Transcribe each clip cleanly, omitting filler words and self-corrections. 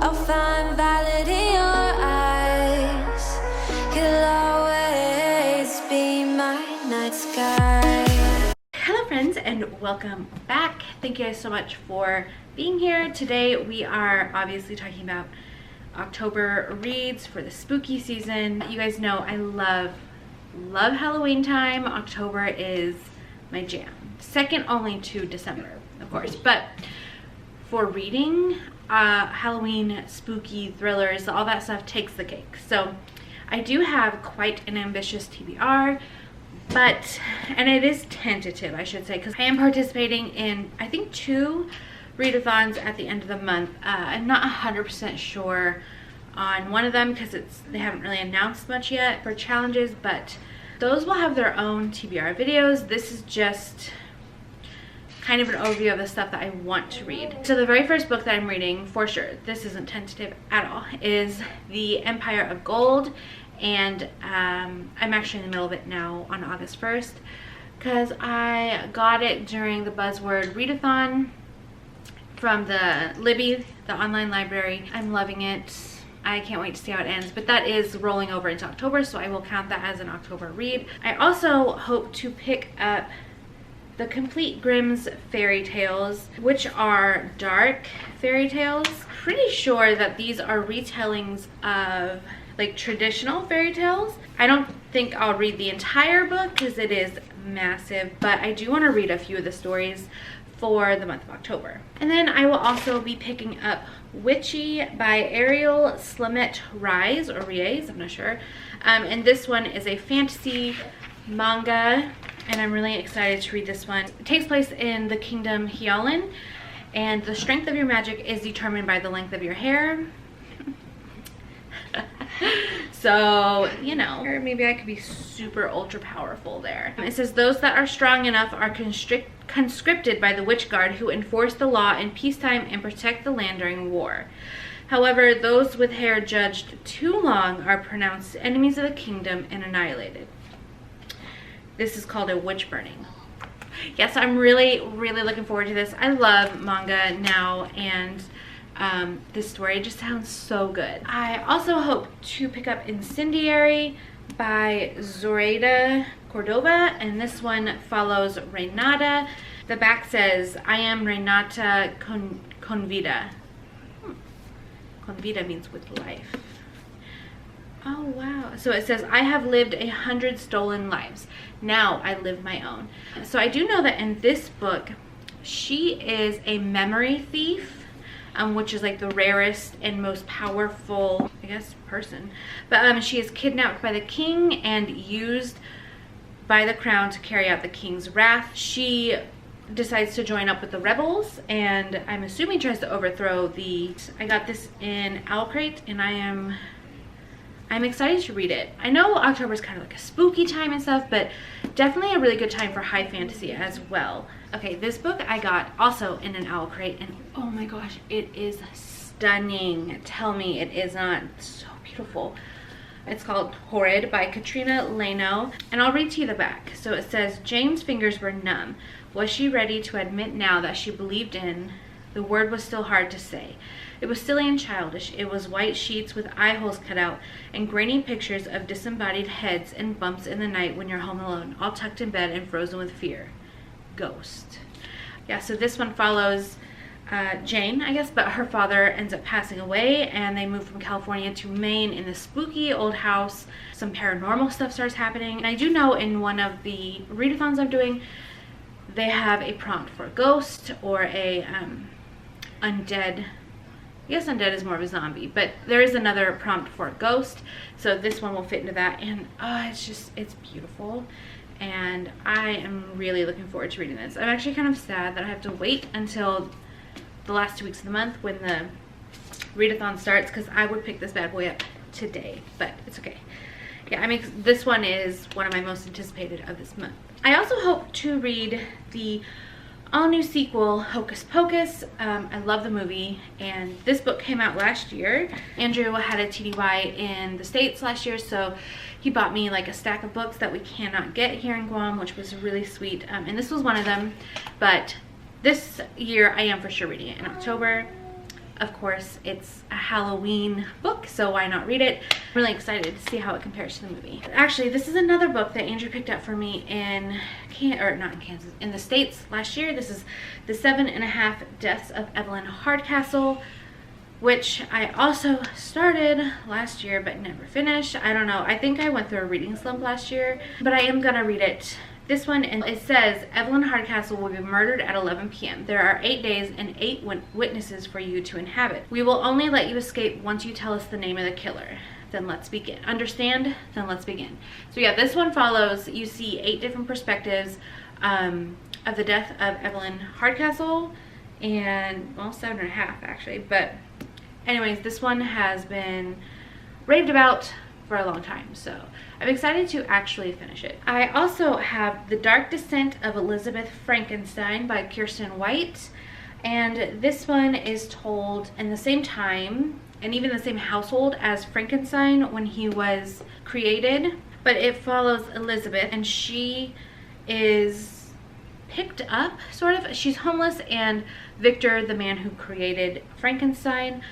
I'll find valid in your eyes. You'll always be my night sky. Hello friends and welcome back. Thank you guys so much for being here. Today we are obviously talking about October reads for the spooky season. You guys know I love Halloween time. October is my jam. Second only to December, of course. But for reading, Halloween, spooky, thrillers, all that stuff takes the cake. So I do have quite an ambitious TBR, and it is tentative, I should say, because I am participating in, I think, 2 readathons at the end of the month. I'm not 100% sure on one of them because they haven't really announced much yet for challenges, but those will have their own TBR videos. This is just kind of an overview of the stuff that I want to read. So the very first book that I'm reading, for sure, this isn't tentative at all, is The Empire of Gold. And I'm actually in the middle of it now on August 1st because I got it during the Buzzword Readathon from the Libby, the online library. I'm loving it. I can't wait to see how it ends, but that is rolling over into October, so I will count that as an October read. I also hope to pick up the Complete Grimm's fairy tales, which are dark fairy tales. Pretty sure that these are retellings of like traditional fairy tales. I don't think I'll read the entire book because it is massive, but I do want to read a few of the stories for the month of October. And then I will also be picking up Witchy by Ariel, Slimet, Rise, or Ries, I'm not sure. And this one is a fantasy manga, and I'm really excited to read this one. It takes place in the kingdom Hyalan, and the strength of your magic is determined by the length of your hair. So, you know, maybe I could be super ultra powerful there. It says, those that are strong enough are conscripted by the witch guard who enforce the law in peacetime and protect the land during war. However, those with hair judged too long are pronounced enemies of the kingdom and annihilated. This is called a witch burning. Yes, I'm really looking forward to this. I love manga now, and this story just sounds so good. I also hope to pick up Incendiary by Zoraida, Cordoba, and this one follows Renata. The back says, I am Renata Convida. Convida means with life. Oh wow. So it says, I have lived 100 stolen lives. Now I live my own. So I do know that in this book, she is a memory thief, which is like the rarest and most powerful, I guess, person. But she is kidnapped by the king and used by the crown to carry out the king's wrath. She decides to join up with the rebels, and I'm assuming tries to overthrow the... I got this in Owl Crate, and I'm excited to read it. I know October is kind of like a spooky time and stuff, but definitely a really good time for high fantasy as well. Okay, this book I got also in an Owl Crate, and oh my gosh, it is stunning. Tell me it is not so beautiful. It's called Horrid by Katrina, Lano, and I'll read to you the back. So it says, Jane's fingers were numb. Was she ready to admit now that she believed in? The word was still hard to say. It was silly and childish. It was white sheets with eye holes cut out and grainy pictures of disembodied heads and bumps in the night when you're home alone, all tucked in bed and frozen with fear. Ghost. Yeah, so this one follows Jane, I guess, but her father ends up passing away, and they move from California to Maine in this spooky old house. Some paranormal stuff starts happening, and I do know in one of the readathons I'm doing, they have a prompt for a ghost or a undead. I guess undead is more of a zombie, but there is another prompt for a ghost, so this one will fit into that. And it's beautiful, and I am really looking forward to reading this. I'm actually kind of sad that I have to wait until the last 2 weeks of the month when the readathon starts, because I would pick this bad boy up today, but it's okay. Yeah, this one is one of my most anticipated of this month. I also hope to read the all-new sequel, Hocus Pocus. I love the movie, and this book came out last year. Andrew had a TDY in the States last year, so he bought me like a stack of books that we cannot get here in Guam, which was really sweet. And this was one of them, but this year I am for sure reading it in October. Of course, it's a Halloween book, so why not read it? I'm really excited to see how it compares to the movie. Actually, this is another book that Andrew picked up for me in in the States last year. This is The 7.5 Deaths of Evelyn Hardcastle, which I also started last year but never finished. I don't know. I think I went through a reading slump last year, but I am gonna read it. This one, and it says, Evelyn Hardcastle will be murdered at 11 p.m. There are 8 days and 8 witnesses for you to inhabit. We will only let you escape once you tell us the name of the killer. Then let's begin. Understand? Then let's begin. So yeah, this one follows, you see 8 different perspectives of the death of Evelyn Hardcastle, and, well, 7.5 actually, but anyways, this one has been raved about for a long time, so I'm excited to actually finish it. I also have The Dark Descent of Elizabeth Frankenstein by Kirsten White, and this one is told in the same time and even the same household as Frankenstein when he was created, but it follows Elizabeth, and she is picked up, sort of. She's homeless, and Victor, the man who created Frankenstein,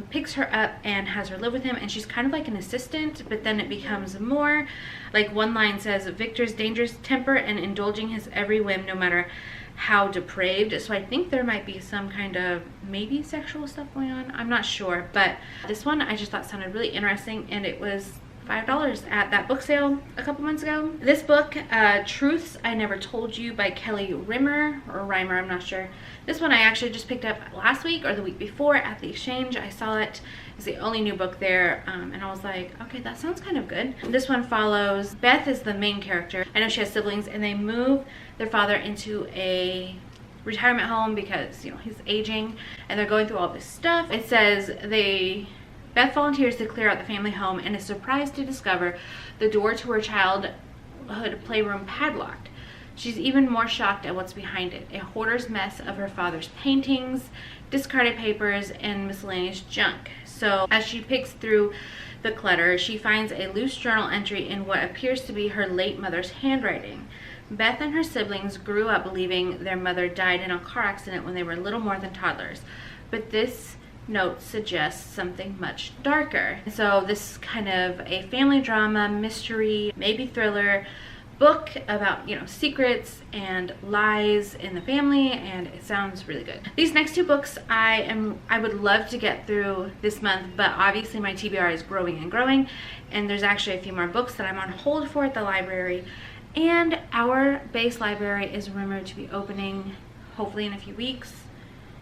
picks her up and has her live with him, and she's kind of like an assistant, but then it becomes more. Like, one line says, Victor's dangerous temper and indulging his every whim no matter how depraved. So I think there might be some kind of maybe sexual stuff going on. I'm not sure, but this one I just thought sounded really interesting, and it was $5 at that book sale a couple months ago. This book, Truths I Never Told You by Kelly Rimmer, or Reimer, I'm not sure. This one I actually just picked up last week or the week before at the exchange. I saw it. It's the only new book there, and I was like, okay, that sounds kind of good. This one follows, Beth is the main character. I know she has siblings, and they move their father into a retirement home because, you know, he's aging, and they're going through all this stuff. It says Beth volunteers to clear out the family home and is surprised to discover the door to her childhood playroom padlocked. She's even more shocked at what's behind it, a hoarder's mess of her father's paintings, discarded papers, and miscellaneous junk. So as she picks through the clutter, she finds a loose journal entry in what appears to be her late mother's handwriting. Beth and her siblings grew up believing their mother died in a car accident when they were little more than toddlers, but this note suggests something much darker. So this is kind of a family drama, mystery, maybe thriller book about, you know, secrets and lies in the family, and it sounds really good. These next 2 books I would love to get through this month, but obviously my TBR is growing and growing, and there's actually a few more books that I'm on hold for at the library, and our base library is rumored to be opening hopefully in a few weeks,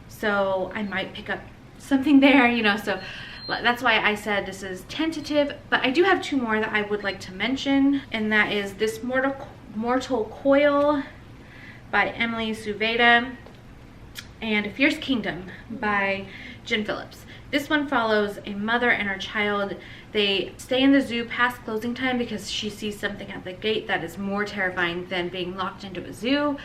so I might pick up something there, you know, so that's why I said this is tentative. But I do have 2 more that I would like to mention, and that is This Mortal Coil by Emily Zoraida and Fierce Kingdom by Jen Phillips. This one follows a mother and her child. They stay in the zoo past closing time because she sees something at the gate that is more terrifying than being locked into a zoo.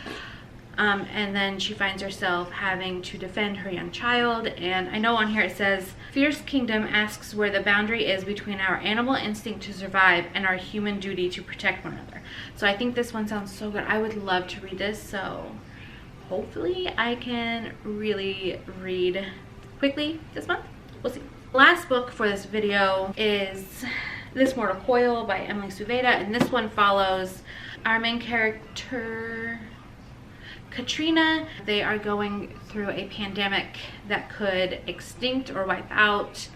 And then she finds herself having to defend her young child. And I know on here it says, Fierce Kingdom asks where the boundary is between our animal instinct to survive and our human duty to protect one another. So I think this one sounds so good. I would love to read this, so hopefully I can really read quickly this month. We'll see. Last book for this video is This Mortal Coil by Emily Zoraida, and this one follows our main character, Katrina. They are going through a pandemic that could extinct or wipe out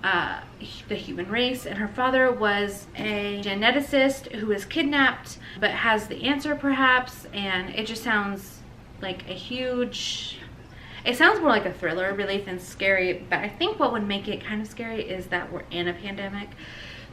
the human race, and her father was a geneticist who was kidnapped but has the answer perhaps, and it just sounds like a huge, it sounds more like a thriller really than scary, but I think what would make it kind of scary is that we're in a pandemic.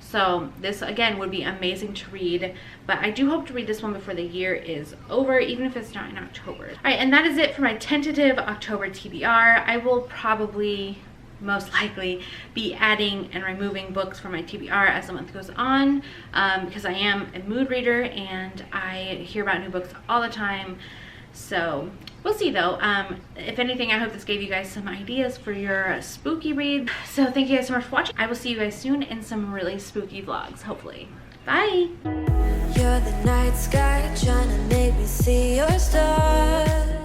So this, again, would be amazing to read, but I do hope to read this one before the year is over, even if it's not in October. All right, and that is it for my tentative October TBR. I will probably, most likely, be adding and removing books from my TBR as the month goes on, because I am a mood reader and I hear about new books all the time. So we'll see though. If anything, I hope this gave you guys some ideas for your spooky read. So thank you guys so much for watching. I will see you guys soon in some really spooky vlogs, hopefully. Bye! You're the night sky trying to make me see your stars.